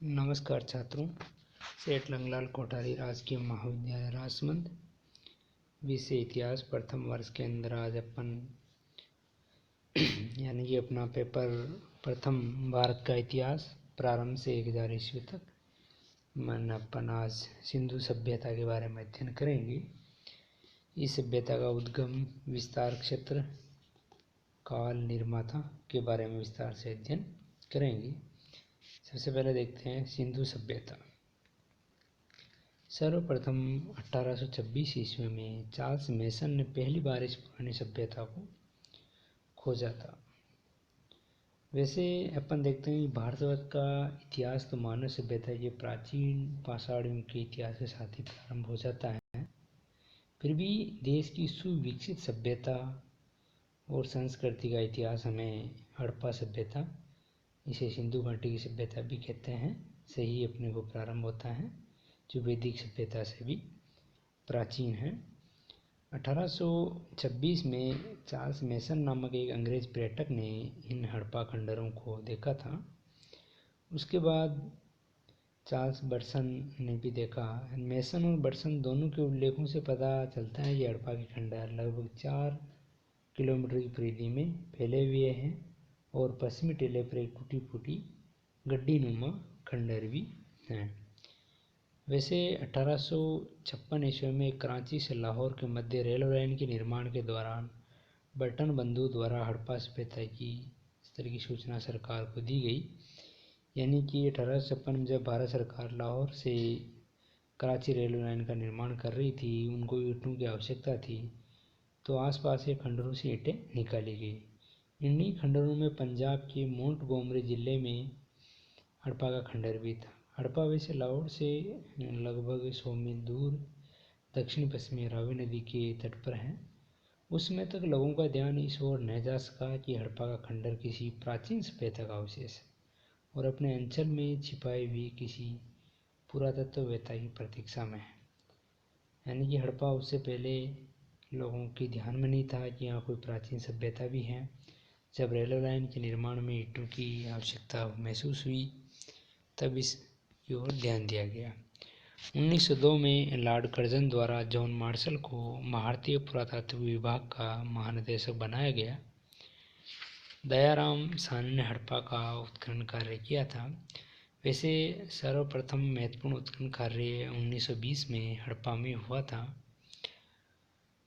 नमस्कार छात्रों। सेठ लंगलाल कोठारी राजकीय महाविद्यालय राजसमंद, विषय इतिहास, प्रथम वर्ष के अंदर आज अपन यानी कि अपना पेपर प्रथम भारत का इतिहास प्रारंभ से 1000 ईस्वी तक अपन आज सिंधु सभ्यता के बारे में अध्ययन करेंगे। इस सभ्यता का उद्गम, विस्तार, क्षेत्र, काल, निर्माता के बारे में विस्तार से अध्ययन करेंगे। सबसे पहले देखते हैं सिंधु सभ्यता। सर्वप्रथम 1826 ईस्वी में चार्ल्स मेसन ने पहली बार इस पुरानी सभ्यता को खोजा था। वैसे अपन देखते हैं कि भारतवर्ष का इतिहास तो मानव सभ्यता के प्राचीन पाषाण युग के इतिहास के साथ ही प्रारंभ हो जाता है। फिर भी देश की सुविकसित सभ्यता और संस्कृति का इतिहास हमें हड़प्पा सभ्यता, इसे सिंधु घाटी की सभ्यता भी कहते हैं, से ही अपने को प्रारंभ होता है, जो वैदिक सभ्यता से भी प्राचीन है। 1826 में चार्ल्स मेसन नामक एक अंग्रेज पर्यटक ने इन हड़प्पा खंडरों को देखा था। उसके बाद चार्ल्स बर्सन ने भी देखा। मेसन और बर्सन दोनों के उल्लेखों से पता चलता है कि हड़प्पा के खंडर लगभग 4 किलोमीटर की परिधि में फैले हुए हैं और पश्चिमी टीले पर एक टूटी फूटी गड्ढी नुमा खंडर भी हैं। वैसे 1856 ईस्वी में कराची से लाहौर के मध्य रेलवे लाइन के निर्माण के दौरान बर्टन बंधु द्वारा हड़प्पा सभ्यता की इस तरह की सूचना सरकार को दी गई। यानी कि 1856 में जब भारत सरकार लाहौर से कराची रेलवे लाइन का निर्माण कर रही थी, उनको ईंटों की आवश्यकता थी, तो आसपास के खंडरों से ईंटें निकाली गई। इन्हीं खंडरों में पंजाब के मोंटगोमरी जिले में हड़प्पा का खंडर भी था। हड़प्पा वैसे लाहौर से लगभग 100 मील दूर दक्षिण पश्चिमी रावी नदी के तट पर है। उस समय तक लोगों का ध्यान इस ओर न जा सका कि हड़प्पा का खंडर किसी प्राचीन सभ्यता का अवशेष है और अपने अंचल में छिपाई हुई किसी पुरातत्ववेत्ता की प्रतीक्षा में है। यानी कि हड़प्पा उससे पहले लोगों के ध्यान में नहीं था कि यहाँ कोई प्राचीन सभ्यता भी है। जब रेलवे लाइन के निर्माण में ईंटों की आवश्यकता महसूस हुई, तब इस की ओर ध्यान दिया गया। 1902 में लॉर्ड कर्जन द्वारा जॉन मार्शल को भारतीय पुरातत्व विभाग का महानिदेशक बनाया गया। दयाराम साहनी ने हड़प्पा का उत्खनन कार्य किया था। वैसे सर्वप्रथम महत्वपूर्ण उत्खनन कार्य 1920 में हड़प्पा में हुआ था।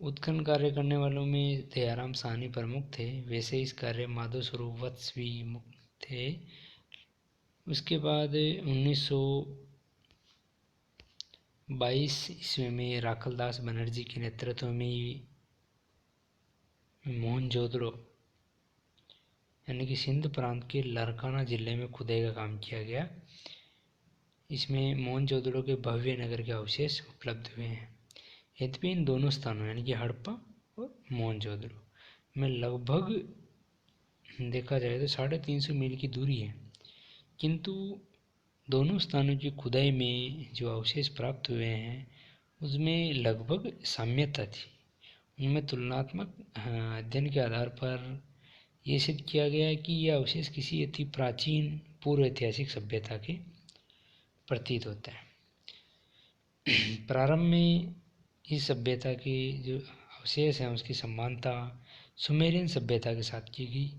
उत्खनन कार्य करने वालों में दयाराम साहनी प्रमुख थे। वैसे इस कार्य माधव स्वरूप वत्स भी मुख्य थे। उसके बाद 1922 ईस्वी में राखलदास बनर्जी के नेतृत्व में मोहनजोदड़ो यानी कि सिंध प्रांत के लारकाना जिले में खुदाई का काम किया गया। इसमें मोहनजोदड़ो के भव्य नगर के अवशेष उपलब्ध हुए हैं। यद्यपि इन दोनों स्थानों यानी कि हड़प्पा और मोहनजोदड़ो में लगभग देखा जाए तो 350 मील की दूरी है, किंतु दोनों स्थानों की खुदाई में जो अवशेष प्राप्त हुए हैं उसमें लगभग साम्यता थी। उनमें तुलनात्मक अध्ययन के आधार पर यह सिद्ध किया गया कि यह अवशेष किसी अति प्राचीन पूर्व ऐतिहासिक सभ्यता के प्रतीत होता है। प्रारंभ में इस सभ्यता के जो अवशेष हैं उसकी समानता सुमेरियन सभ्यता के साथ की गई।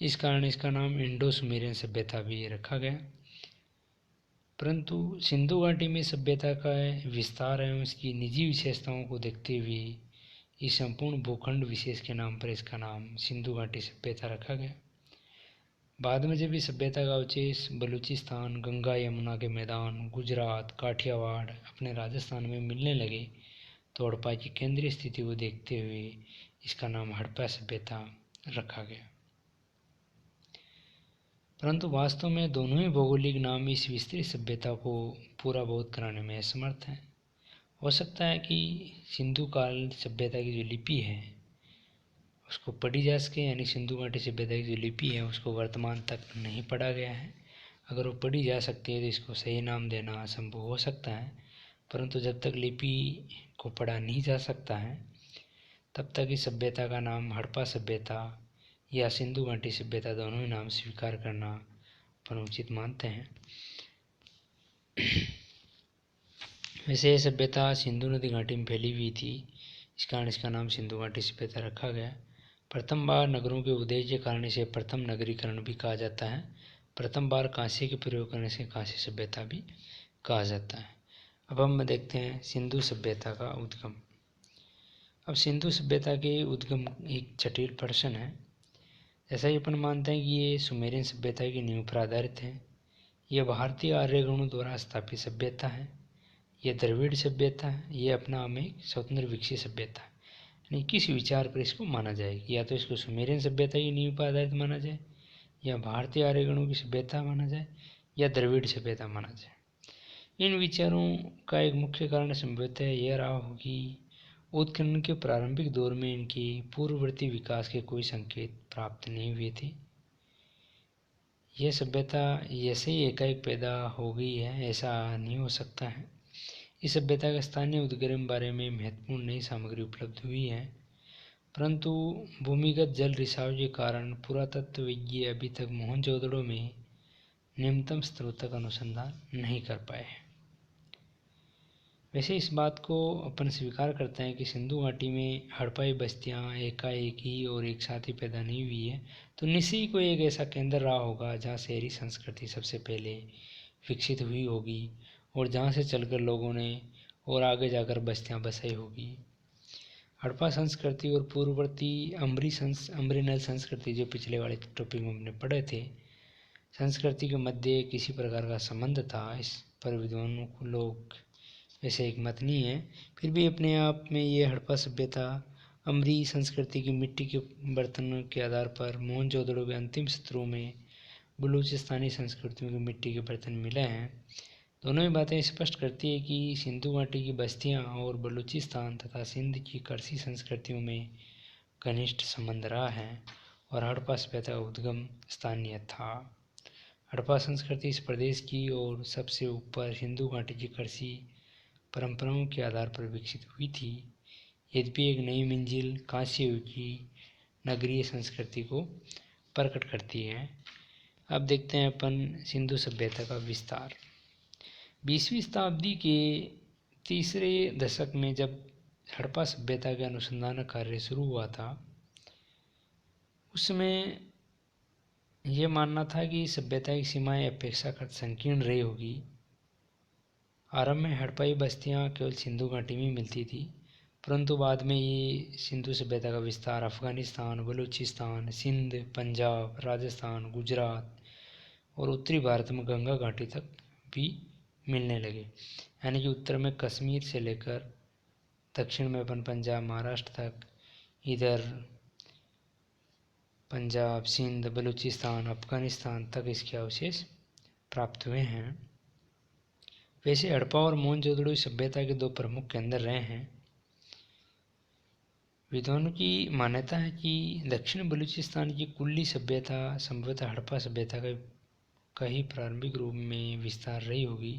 इस कारण इसका नाम इंडो सुमेरियन सभ्यता भी रखा गया। परंतु सिंधु घाटी में सभ्यता का विस्तार एवं उसकी निजी विशेषताओं को देखते हुए इस संपूर्ण भूखंड विशेष के नाम पर इसका नाम सिंधु घाटी सभ्यता रखा गया। बाद में जब इस सभ्यता का अवशेष बलूचिस्तान, गंगा यमुना के मैदान, गुजरात, काठियावाड़, अपने राजस्थान में मिलने लगे, तो हड़प्पा की केंद्रीय स्थिति को देखते हुए इसका नाम हड़प्पा सभ्यता रखा गया। परंतु वास्तव में दोनों ही भौगोलिक नाम इस विस्तृत सभ्यता को पूरा बोध कराने में असमर्थ हैं। हो सकता है कि सिंधु काल सभ्यता की जो लिपि है उसको पढ़ी जा सके, यानी सिंधु घाटी सभ्यता की जो लिपि है उसको वर्तमान तक नहीं पढ़ा गया है। अगर वो पढ़ी जा सकती है तो इसको सही नाम देना संभव हो सकता है, परंतु जब तक लिपि को पढ़ा नहीं जा सकता है तब तक इस सभ्यता का नाम हड़प्पा सभ्यता या सिंधु घाटी सभ्यता दोनों ही नाम स्वीकार करना अपन उचित मानते हैं। वैसे ये सभ्यता सिंधु नदी घाटी में फैली हुई थी, इस कारण इसका नाम सिंधु घाटी सभ्यता रखा गया। प्रथम बार नगरों के उदय के कारण इसे प्रथम नगरीकरण भी कहा जाता है। प्रथम बार कांसे के प्रयोग करने से कांस्य सभ्यता भी कहा जाता है। अब हम देखते हैं सिंधु सभ्यता का उद्गम। अब सिंधु सभ्यता के उद्गम एक जटिल प्रश्न है। ऐसा ही अपन मानते हैं कि ये सुमेरियन सभ्यता की नींव पर आधारित है। यह भारतीय आर्यगणों द्वारा स्थापित सभ्यता है। यह द्रविड़ सभ्यता है। ये अपना में एक स्वतंत्र विकसित सभ्यता है। यानी किस विचार पर इसको माना जाएगा, या तो इसको सुमेरियन सभ्यता की नींव पर आधारित माना जाए, या भारतीय आर्यगणों की सभ्यता माना जाए, या द्रविड़ सभ्यता माना जाए। इन विचारों का एक मुख्य कारण संभवतः यह रहा हो कि उत्खनन के प्रारंभिक दौर में इनके पूर्ववर्ती विकास के कोई संकेत प्राप्त नहीं हुए थे। यह सभ्यता ऐसे ही एकाएक पैदा हो गई है, ऐसा नहीं हो सकता है। इस सभ्यता के स्थानीय उद्गम बारे में महत्वपूर्ण नई सामग्री उपलब्ध हुई है, परंतु भूमिगत जल रिसाव के कारण पुरातत्वविज्ञ अभी तक मोहनजोदड़ो में निम्नतम स्तरों तक अनुसंधान नहीं कर पाए। वैसे इस बात को अपन स्वीकार करते हैं कि सिंधु घाटी में हड़प्पाई बस्तियां एकाएक ही और एक साथ ही पैदा नहीं हुई है, तो निश्चय ही कोई एक ऐसा केंद्र रहा होगा जहाँ शहरी संस्कृति सबसे पहले विकसित हुई होगी और जहाँ से चलकर लोगों ने और आगे जाकर बस्तियां बसाई होगी। हड़प्पा संस्कृति और पूर्ववर्ती अम्ब्रीनल संस्कृति, जो पिछले वाले टॉपिक में हमने पढ़े थे, संस्कृति के मध्य किसी प्रकार का संबंध था, इस पर विद्वानों को लोग वैसे एक मत नहीं है। फिर भी अपने आप में ये हड़प्पा सभ्यता अम्बरी संस्कृति की मिट्टी के बर्तनों के आधार पर मोहनजोदड़ो के अंतिम सत्रों में बलूचिस्तानी संस्कृतियों के मिट्टी के बर्तन मिले हैं। दोनों ही बातें स्पष्ट करती है कि सिंधु घाटी की बस्तियां और बलूचिस्तान तथा सिंध की करसी संस्कृतियों में घनिष्ठ संबंध रहा है और हड़प्पा सभ्यता का उद्गम स्थानीय था। हड़प्पा संस्कृति इस प्रदेश की और सबसे ऊपर सिंधु घाटी की करसी परंपराओं के आधार पर विकसित हुई थी। यद्यपि एक नई मंजिल कांस्य युग की नगरीय संस्कृति को प्रकट करती है। अब देखते हैं अपन सिंधु सभ्यता का विस्तार। 20वीं शताब्दी के तीसरे दशक में जब हड़प्पा सभ्यता के अनुसंधान कार्य शुरू हुआ था, उसमें यह मानना था कि सभ्यता की सीमाएं अपेक्षाकृत संकीर्ण रही होगी। आरंभ में हड़प्पाई बस्तियां केवल सिंधु घाटी में मिलती थी, परंतु बाद में ये सिंधु सभ्यता का विस्तार अफगानिस्तान, बलूचिस्तान, सिंध, पंजाब, राजस्थान, गुजरात और उत्तरी भारत में गंगा घाटी तक भी मिलने लगे। यानी कि उत्तर में कश्मीर से लेकर दक्षिण में अपन पंजाब, महाराष्ट्र तक, इधर पंजाब, सिंध, बलूचिस्तान, अफगानिस्तान तक इसके अवशेष प्राप्त हुए हैं। वैसे हड़प्पा और मोहनजोदड़ो सभ्यता के दो प्रमुख केंद्र रहे हैं। विद्वानों की मान्यता है कि दक्षिण बलूचिस्तान की कुल्ली सभ्यता संभवतः हड़प्पा सभ्यता का ही प्रारंभिक रूप में विस्तार रही होगी।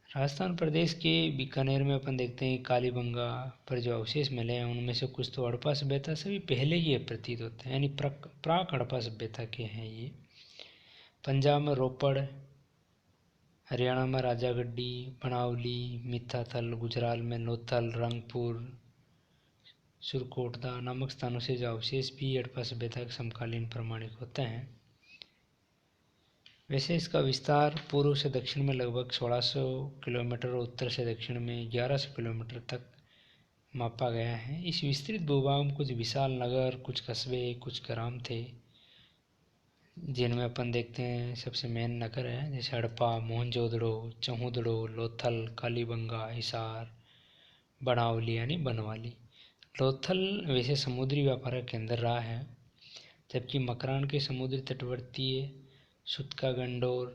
राजस्थान प्रदेश के बीकानेर में अपन देखते हैं कालीबंगा पर जो अवशेष मिले हैं, उनमें से कुछ तो हड़प्पा सभ्यता से भी पहले ही प्रतीत होते हैं, यानी प्राक हड़प्पा सभ्यता के हैं ये। पंजाब में रोपड़, हरियाणा में राजागड्डी, बनावली, मित्ताथल, गुजरात में लोथल, रंगपुर, सुरकोटदा नामक स्थानों से जो अवशेष भी हड़प्पा सभ्यता के समकालीन प्रमाणिक होते हैं। वैसे इसका विस्तार पूर्व से दक्षिण में लगभग 1600 किलोमीटर और उत्तर से दक्षिण में 1100 किलोमीटर तक मापा गया है। इस विस्तृत भूभाग में कुछ विशाल नगर, कुछ कस्बे, कुछ ग्राम थे, जिनमें अपन देखते हैं सबसे मेन नगर है जैसे हड़प्पा, मोहनजोदड़ो, चौहदड़ो, लोथल, कालीबंगा, हिसार, बनावली यानी बनवाली। लोथल वैसे समुद्री व्यापार का केंद्र रहा है, जबकि मकरान के समुद्री तटवर्ती सुतका गंडोर,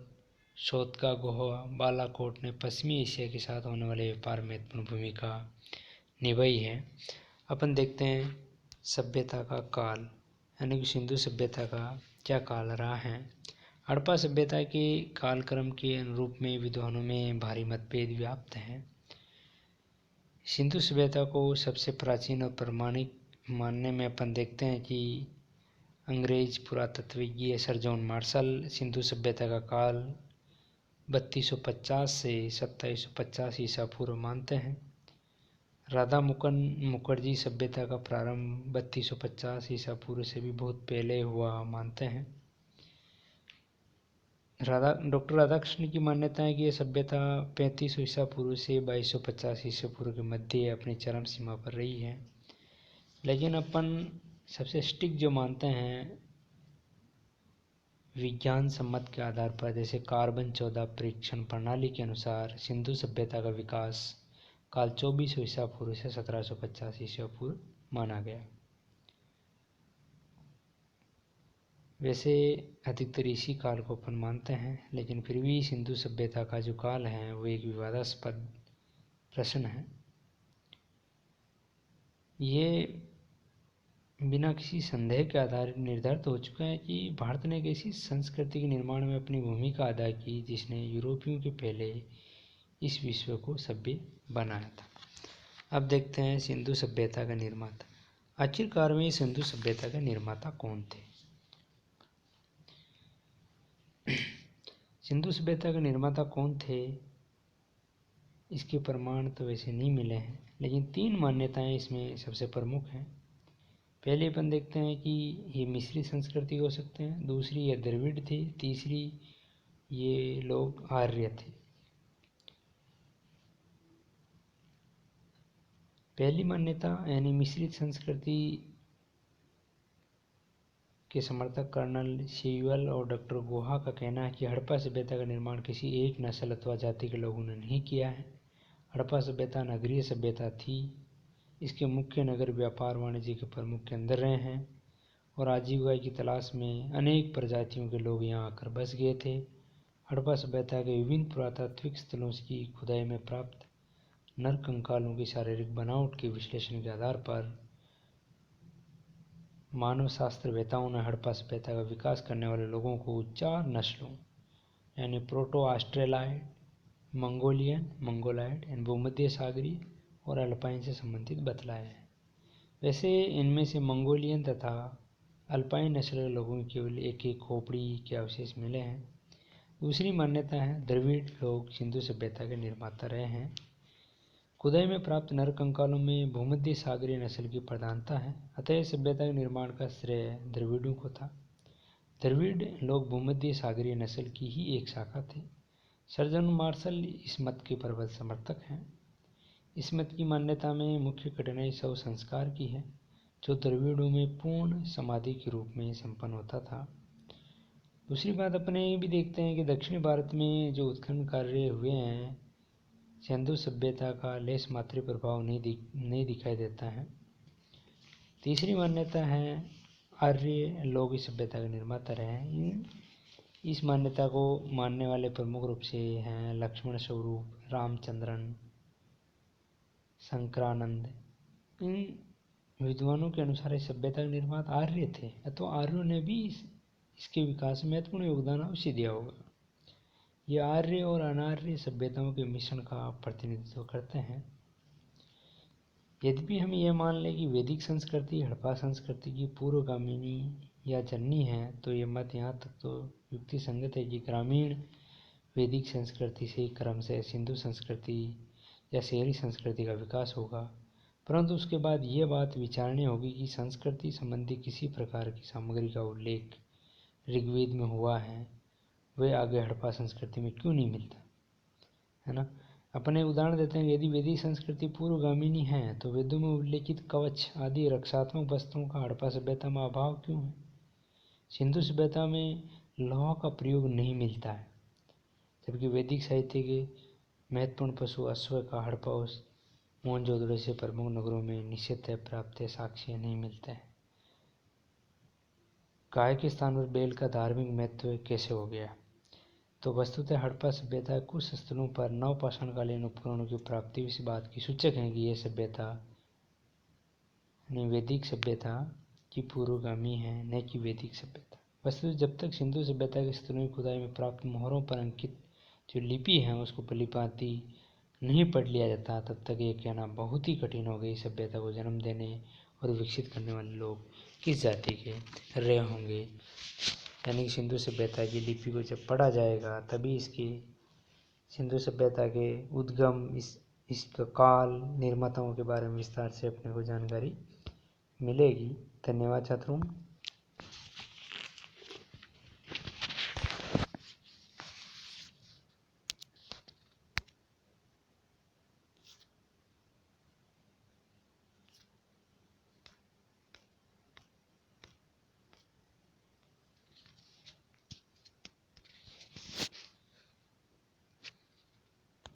सोतका गोवा, बालाकोट ने पश्चिमी एशिया के साथ होने वाले व्यापार में महत्वपूर्ण भूमिका निभाई है। अपन देखते हैं सभ्यता का काल, यानी कि सिंधु सभ्यता का क्या काल रहा है। हड़प्पा सभ्यता के कालक्रम के अनुरूप में विद्वानों में भारी मतभेद व्याप्त हैं। सिंधु सभ्यता को सबसे प्राचीन और प्रमाणिक मानने में अपन देखते हैं कि अंग्रेज पुरातत्वविज्ञ सर जॉन मार्शल सिंधु सभ्यता का काल 3250 से 2750 ईसा पूर्व मानते हैं। राधा मुखर्जी सभ्यता का प्रारंभ 3250 ईसा पूर्व से भी बहुत पहले हुआ मानते हैं। डॉक्टर राधाकृष्ण की मान्यता है कि यह सभ्यता 3500 ईसा पूर्व से 2250 ईसा पूर्व के मध्य अपनी चरम सीमा पर रही है। लेकिन अपन सबसे स्टिक जो मानते हैं विज्ञान सम्मत के आधार पर, जैसे कार्बन 14 परीक्षण प्रणाली के अनुसार सिंधु सभ्यता का विकास काल 2400 ईसा पूर्व से 1750 ईसा पूर्व माना गया। वैसे अधिकतर इसी काल को अपन मानते हैं, लेकिन फिर भी सिंधु सभ्यता का जो काल है वो एक विवादास्पद प्रश्न है। ये बिना किसी संदेह के आधार निर्धारित हो चुका है कि भारत ने एक ऐसी संस्कृति के निर्माण में अपनी भूमिका अदा की जिसने यूरोपियों के पहले इस विश्व को सभ्य बनाया था। अब देखते हैं सिंधु सभ्यता का निर्माता। आखिरकार में सिंधु सभ्यता के निर्माता कौन थे? सिंधु सभ्यता के निर्माता कौन थे, इसके प्रमाण तो वैसे नहीं मिले हैं, लेकिन 3 मान्यताएं इसमें सबसे प्रमुख हैं। पहले अपन देखते हैं कि ये मिस्री संस्कृति हो सकते हैं, दूसरी ये द्रविड़ थे, तीसरी ये लोग आर्य थे। पहली मान्यता यानी मिश्रित संस्कृति के समर्थक कर्नल शेयुअल और डॉक्टर गुहा का कहना है कि हड़प्पा सभ्यता का निर्माण किसी एक नस्ल अथवा जाति के लोगों ने नहीं किया है। हड़प्पा सभ्यता नगरीय सभ्यता थी। इसके मुख्य नगर व्यापार वाणिज्य के प्रमुख केंद्र रहे हैं और आजीविका की तलाश में अनेक प्रजातियों के लोग यहाँ आकर बस गए थे। हड़प्पा सभ्यता के विभिन्न पुरातात्विक स्थलों की खुदाई में प्राप्त नर कंकालों की शारीरिक बनावट के विश्लेषण के आधार पर मानव शास्त्रवेताओं ने हड़प्पा सभ्यता का विकास करने वाले लोगों को 4 नस्लों यानी प्रोटो ऑस्ट्रेलॉयड, मंगोलायड एंड भूमध्य सागरीय और अल्पाइन से संबंधित बतलाया है। वैसे इनमें से मंगोलियन तथा अल्पाइन नस्ल के लोगों की केवल एक खोपड़ी के अवशेष मिले हैं। दूसरी मान्यता है द्रविड़ लोग सिंधु सभ्यता के निर्माता रहे हैं। खुदाई में प्राप्त नर कंकालों में भूमध्य सागरीय नस्ल की प्रधानता है, अतः सभ्यता के निर्माण का श्रेय द्रविड़ों को था। द्रविड़ लोग भूमध्य सागरीय नस्ल की ही एक शाखा थे। सर्जन मार्शल इस मत के प्रबल समर्थक हैं। इस मत की मान्यता में मुख्य कठिनाई शव संस्कार की है, जो द्रविड़ों में पूर्ण समाधि के रूप में संपन्न होता था। दूसरी बात अपने ये भी देखते हैं कि दक्षिणी भारत में जो उत्खनन कार्य हुए हैं, सिंधु सभ्यता का लेस मात्र प्रभाव नहीं दिखाई देता है। तीसरी मान्यता है आर्य लोग इस सभ्यता के निर्माता रहे हैं। इस मान्यता को मानने वाले प्रमुख रूप से हैं लक्ष्मण स्वरूप, रामचंद्रन, शंकरानंद। इन विद्वानों के अनुसार इस सभ्यता के निर्माता आर्य थे, तो आर्यों ने भी इसके विकास में महत्वपूर्ण योगदान अवश्य दिया होगा। ये आर्य और अनार्य सभ्यताओं के मिश्रण का प्रतिनिधित्व करते हैं। यद्यपि हम ये मान लें कि वैदिक संस्कृति हड़प्पा संस्कृति की पूर्वगामिनी या जननी है, तो ये मत यहाँ तक तो युक्ति संगत है कि ग्रामीण वैदिक संस्कृति से क्रम से सिंधु संस्कृति या शहरी संस्कृति का विकास होगा। परंतु उसके बाद ये बात विचारणीय होगी कि संस्कृति संबंधी किसी प्रकार की सामग्री का उल्लेख ऋग्वेद में हुआ है, वह आगे हड़प्पा संस्कृति में क्यों नहीं मिलता, है ना। अपने उदाहरण देते हैं, यदि वैदिक संस्कृति पूर्वगामिनी है तो वेदों में उल्लेखित कवच आदि रक्षात्मक वस्त्रों का हड़प्पा सभ्यता में अभाव क्यों है। सिंधु सभ्यता में लौह का प्रयोग नहीं मिलता है, जबकि वैदिक साहित्य के महत्वपूर्ण पशु अश्व का हड़प्पा मोहनजोदड़ो से प्रमुख नगरों में निश्चिततः प्राप्त साक्ष्य नहीं मिलता है। गाय के स्थान पर बैल का धार्मिक महत्व कैसे हो गया, तो वस्तुतः हड़प्पा सभ्यता कुछ स्थलों पर नवपाषाणकालीन उपकरणों की प्राप्ति इस बात की सूचक है कि यह सभ्यता वैदिक सभ्यता की पूर्वगामी है, न कि वैदिक सभ्यता। वस्तुतः जब तक सिंधु सभ्यता के स्थलों की खुदाई में प्राप्त मोहरों पर अंकित जो लिपि है उसको भलीभांति नहीं पढ़ लिया जाता, तब तक ये कहना बहुत ही कठिन हो गई सभ्यता को जन्म देने और विकसित करने वाले लोग किस जाति के रहे होंगे। यानी कि सिंधु सभ्यता की लिपि को जब पढ़ा जाएगा तभी इसकी सिंधु सभ्यता के उद्गम, इसका काल, निर्माताओं के बारे में विस्तार से अपने को जानकारी मिलेगी। धन्यवाद छात्रों।